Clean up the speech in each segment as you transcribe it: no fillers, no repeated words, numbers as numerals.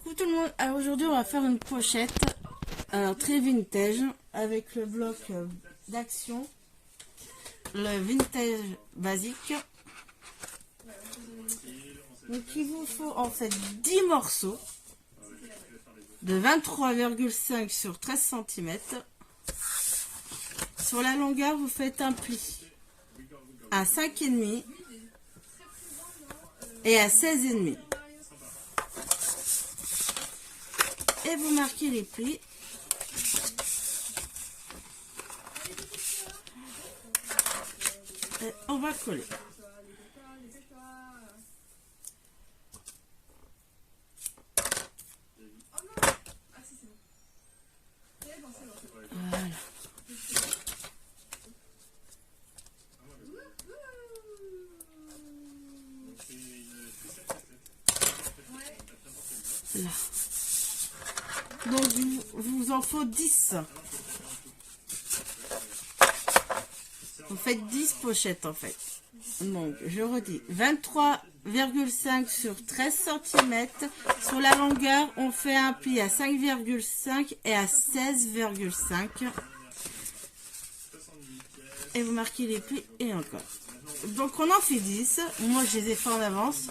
Coucou tout le monde, alors aujourd'hui on va faire une pochette très vintage avec le bloc d'action, le vintage basique. Donc il vous faut en fait 10 morceaux de 23,5 sur 13 cm. Sur la longueur vous faites un pli à 5,5 et à 16,5. Et vous marquez les plis. Et on va coller. Voilà. Là. Donc vous en faut 10. Vous faites 10 pochettes en fait. Donc je redis 23,5 sur 13 cm. Sur la longueur on fait un pli à 5,5 et à 16,5. Et vous marquez les plis et encore. Donc on en fait 10. Moi je les ai fait en avance.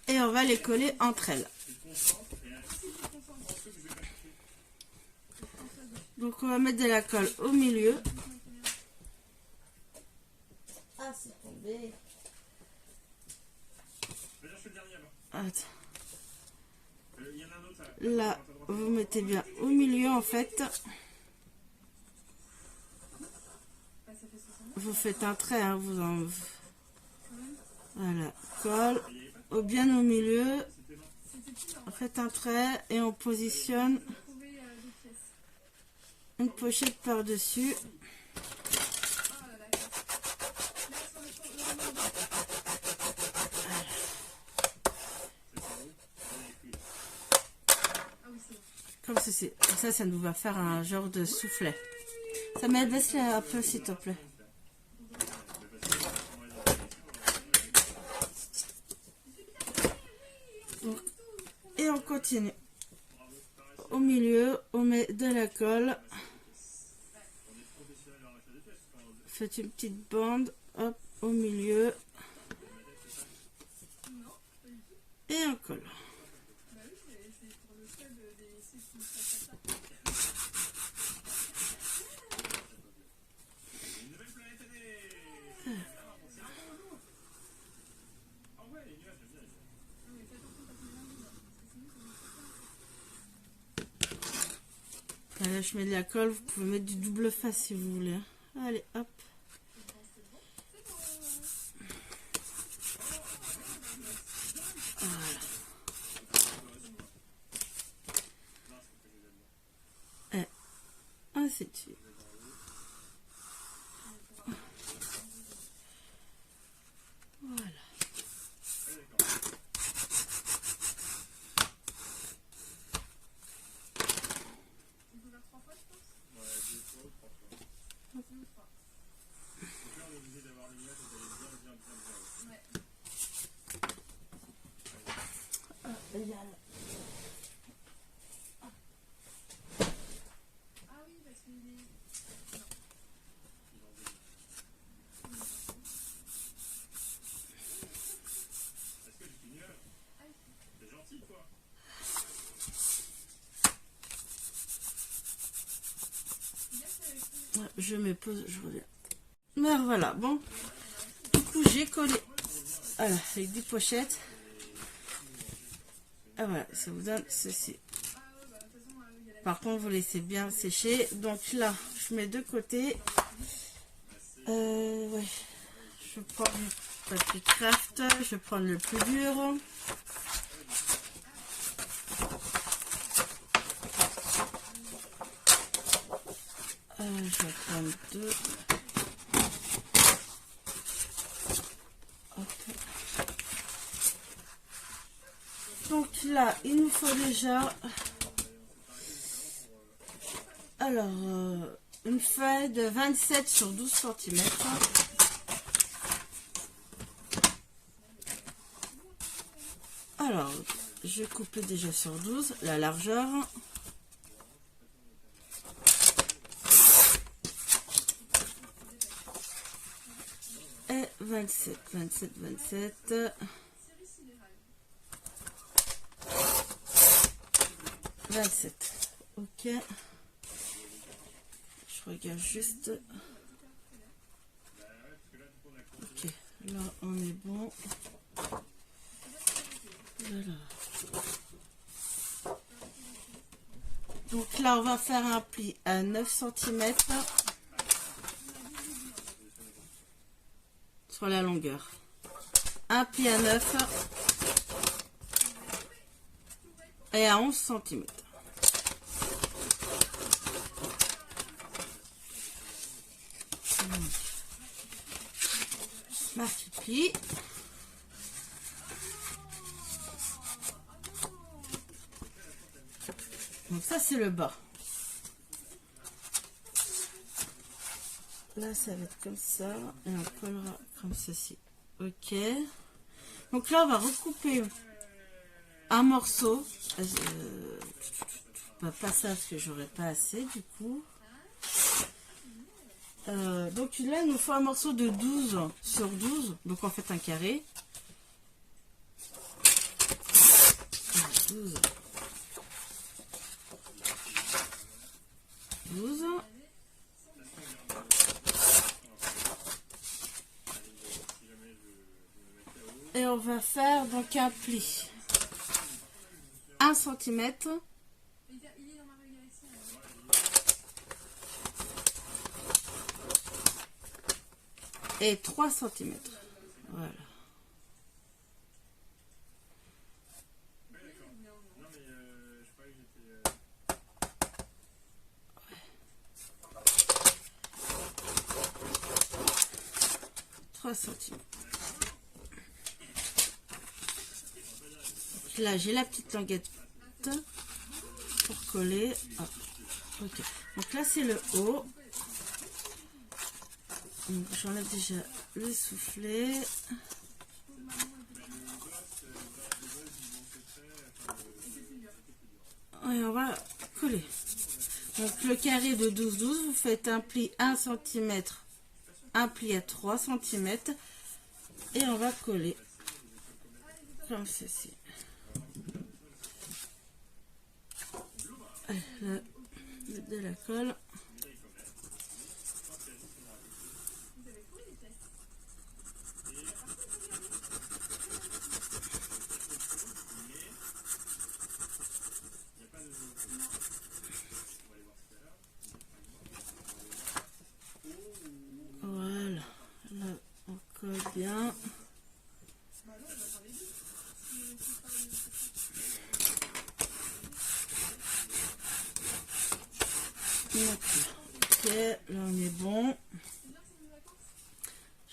Et on va les coller entre elles. Donc on va mettre de la colle au milieu. Ah, c'est tombé. Attends. Là, vous mettez bien au milieu en fait. Vous faites un trait, hein, voilà, colle bien au milieu. Faites un trait et on positionne une pochette par-dessus. Comme ceci. Ça nous va faire un genre de soufflet. Ça m'aide, laisse-le un peu s'il te plaît. Et on continue. Au milieu, on met de la colle. Faites une petite bande, hop, au milieu. Et on colle. Là, je mets de la colle, vous pouvez mettre du double face si vous voulez. Allez, hop. Voilà. Et ainsi de suite. Voilà. Je me pose, je reviens. Mais voilà, bon. Du coup, j'ai collé. Voilà, avec 10 pochettes. Ah voilà, ça vous donne ceci. Par contre, vous laissez bien sécher. Donc là, je mets de côté. Ouais. Je prends du papier craft. Je vais prendre le plus dur. Je vais prendre 2. Donc là, il nous faut déjà une feuille de 27 sur 12 cm. Alors, je coupe déjà sur 12 la largeur. Et 27, 27, 27. 27. Ok. Je regarde juste. Ok. Là, on est bon. Voilà. Donc là, on va faire un pli à 9 cm sur la longueur. Un pli à 9 et à 11 cm. Marque pli. Donc ça c'est le bas. Là ça va être comme ça et on collera comme ceci. Ok. Donc là on va recouper un morceau. Pas ça parce que j'aurais pas assez du coup. Donc là il nous faut un morceau de 12 sur 12. Donc en fait un carré. 12. 12. Et on va faire donc un pli 1 cm et 3 cm. Voilà. Cm. Là j'ai la petite languette pour coller. Ah, ok. Donc là c'est le haut. J'enlève déjà le soufflet. Et on va coller. Donc le carré de 12-12, vous faites un pli 1 cm, un pli à 3 cm et on va coller comme ceci. Allez, là, de la colle. Voilà, là on colle bien. Ok, là on est bon.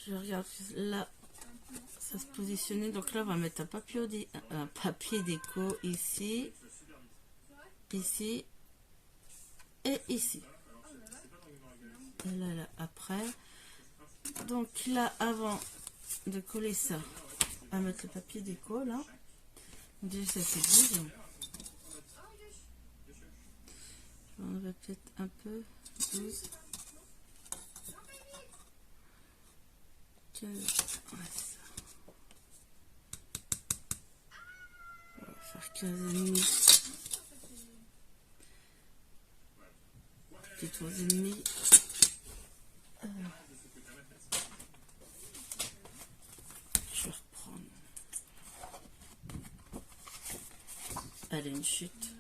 Je regarde là, ça se positionnait. Donc là on va mettre un papier déco ici, ici et ici. Et là après. Donc là avant de coller ça, on va mettre le papier déco là. Déjà ça fait 12. On va peut-être un peu 12. 15. Ouais, ça. On va faire 15 et demi. 14 et demi. Je vais reprendre. Allez, une chute.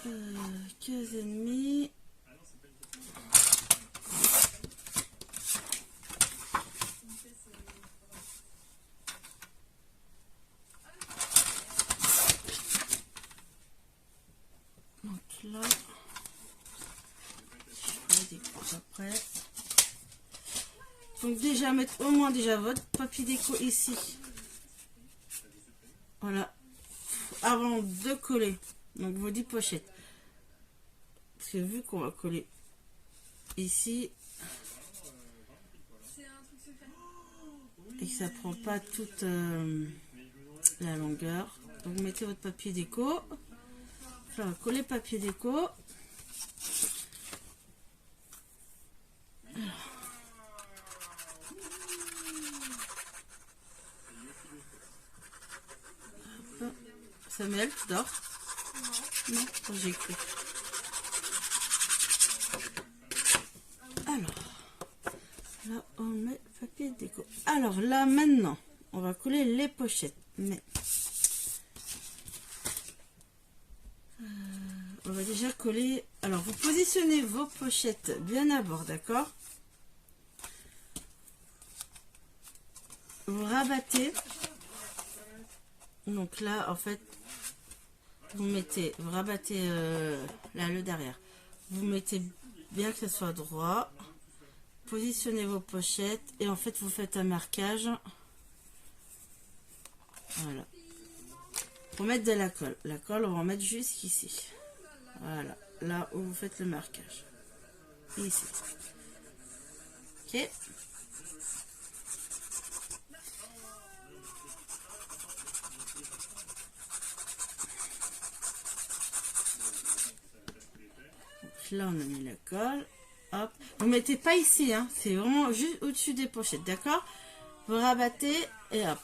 Euh, 15 et demi. Donc là, je vais découper après. Donc déjà mettre au moins déjà votre papier déco ici. Voilà. Avant de coller. Donc vos 10 pochettes. Parce que vu qu'on va coller ici et que ça prend pas toute la longueur, donc vous mettez votre papier déco. Enfin, coller papier déco. Samuel, tu dors? Non, j'ai cru. Alors, là, on met papier déco. Alors, là, maintenant, on va coller les pochettes. Mais, on va déjà coller... Alors, vous positionnez vos pochettes bien à bord, d'accord? Vous rabattez. Donc là, en fait, vous rabattez là, le derrière. Vous mettez bien que ce soit droit. Positionnez vos pochettes et en fait, vous faites un marquage. Voilà. Pour mettre de la colle. La colle, on va en mettre jusqu'ici. Voilà. Là où vous faites le marquage. Ici. Ok. Là, on a mis la colle. Hop. Vous mettez pas ici, hein. C'est vraiment juste au-dessus des pochettes, d'accord? Vous rabattez et hop.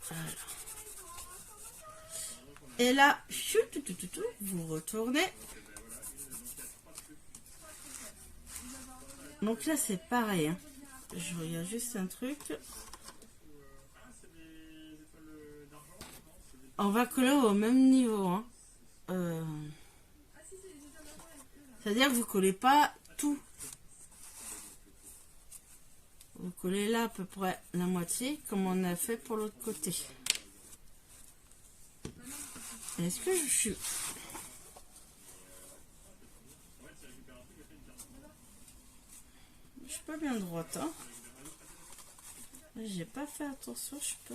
Voilà. Et là, vous retournez. Donc là, c'est pareil, hein. Je regarde juste un truc. On va coller au même niveau, hein. C'est-à-dire que vous collez pas tout. Vous collez là à peu près la moitié, comme on a fait pour l'autre côté. Est-ce que je suis... Je suis pas bien droite, hein. J'ai pas fait attention, je suis pas...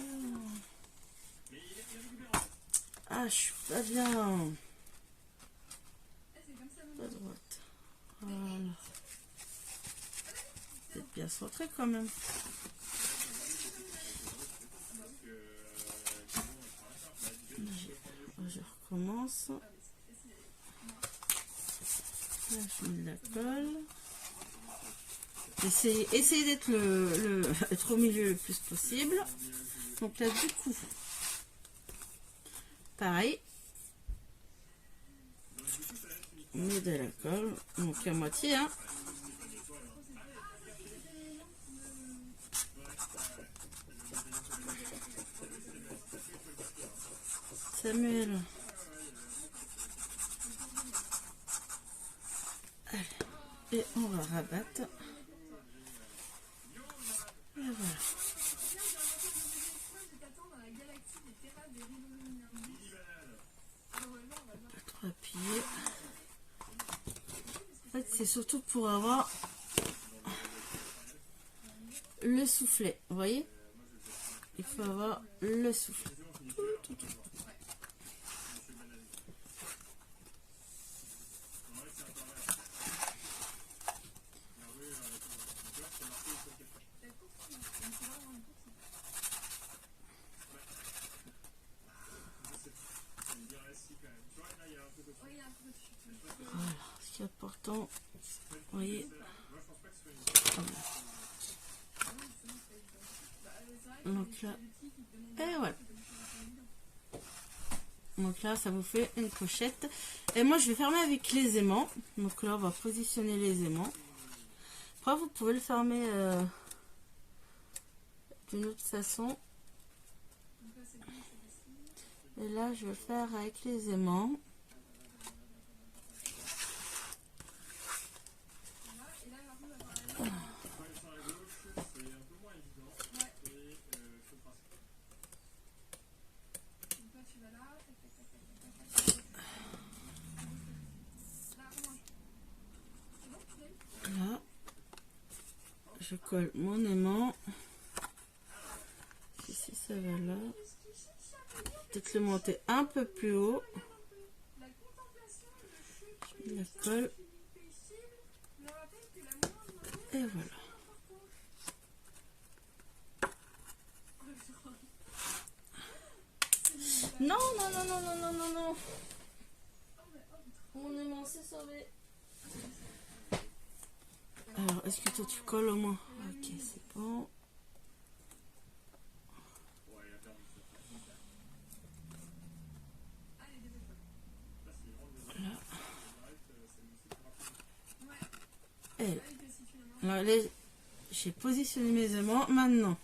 Ah, je suis pas bien... Pas droite. Voilà. Peut-être bien centré quand même. Je recommence. Là, je mets de la colle. Essayez d'être être au milieu le plus possible. Donc là, du coup, pareil. On met de la colle. Donc à moitié, hein. Samuel. Allez. Et on va rabattre. Et voilà. Pas trop appuyer. En fait, c'est surtout pour avoir le soufflet. Vous voyez? Il faut avoir le soufflet. Voilà, ce qui est important, vous voyez. Donc là, et voilà. Donc là, ça vous fait une pochette. Et moi, je vais fermer avec les aimants. Donc là, on va positionner les aimants. Après, vous pouvez le fermer d'une autre façon. Et là, je vais le faire avec les aimants. Là, je colle mon aimant. Si, Ça va là. Peut-être le monter un peu plus haut. Je mets la colle. Et voilà. Non, non, non, non, non, non, non, non. Mon aimant s'est sauvé. Alors, est-ce que toi tu colles au moins? Ok, c'est bon. Là. Et là. Alors, là, j'ai positionné mes aimants. Maintenant,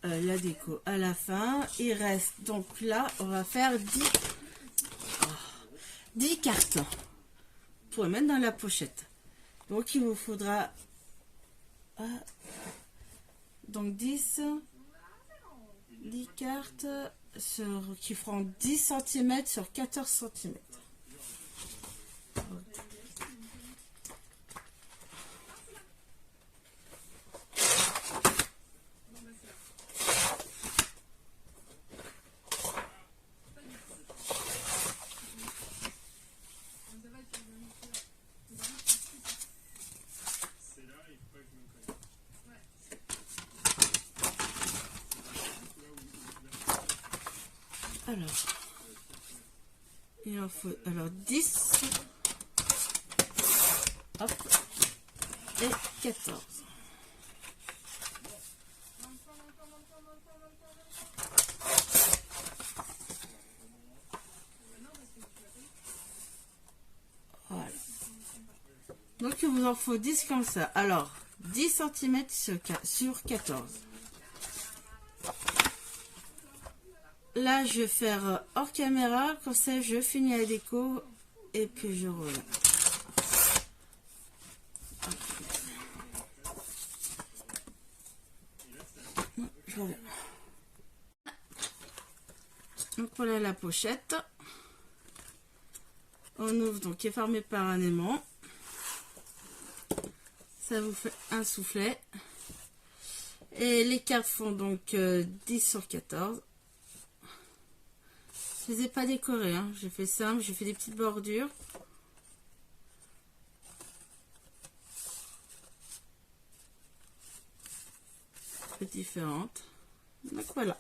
la déco à la fin. Il reste, donc là, on va faire 10 cartons pour les mettre dans la pochette. Donc, il vous faudra donc 10 cartes qui feront 10 cm sur 14 cm. Alors, il en faut 10, hop, et 14. Voilà. Donc il vous en faut 10 comme ça. Alors, 10 cm sur 14. Là, je vais faire hors caméra, comme ça je finis la déco et puis je reviens. Je reviens. Donc voilà la pochette. On ouvre, donc qui est fermé par un aimant. Ça vous fait un soufflet. Et les cartes font donc 10 sur 14. Je les ai pas décorées, hein. J'ai fait simple, j'ai fait des petites bordures. Différentes. Donc voilà.